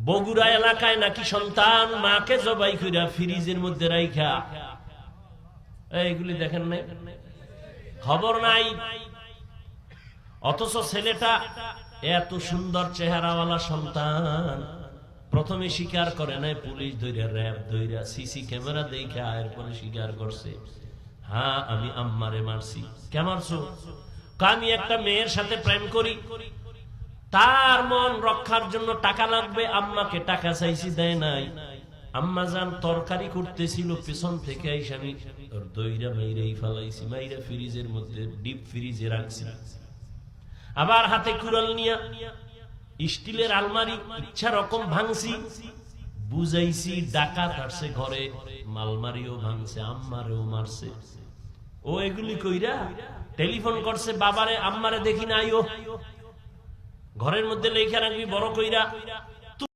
বগুড়া এলাকায় নাকি সন্তান মাকে জবাই কইরা ফ্রিজের মধ্যে রাইখা, এইগুলি দেখেন না, খবর নাই। অথচ ছেলেটা এত সুন্দর চেহারাওয়ালা সন্তান, প্রথমে স্বীকার করে নাই, পুলিশ ধইরা, র‍্যাব ধইরা, সিসি ক্যামেরা দেখা এরপরে স্বীকার করছে, হ্যাঁ আমি আম্মারে মারছি। কে মারছো? আমি একটা মেয়ের সাথে প্রেম করি, তার মন রক্ষার জন্য টাকা লাগবে, আম্মাকে টাকা চাইছি, দেয় নাই। আম্মা জান তরকারি করতেছিল, পেছন থেকে আইসা আমি দইরা মাইরাই ফালাইছি, মাইরা ফ্রিজের মধ্যে ডিপ ফ্রিজে রাখছি। আবার হাতে কুড়াল নিয়া স্টিলের আলমারি ইচ্ছা রকম ভাঙছি, বুঝাইছি ডাকাত আসছে ঘরে, আলমারিও ভাঙছে, আম্মারেও মারছে। ও এগুলি কইরা টেলিফোন করছে বাবারে, আম্মারে দেখি না আইও, ঘরের মধ্যে লেখা রাখবি বড় কইরা।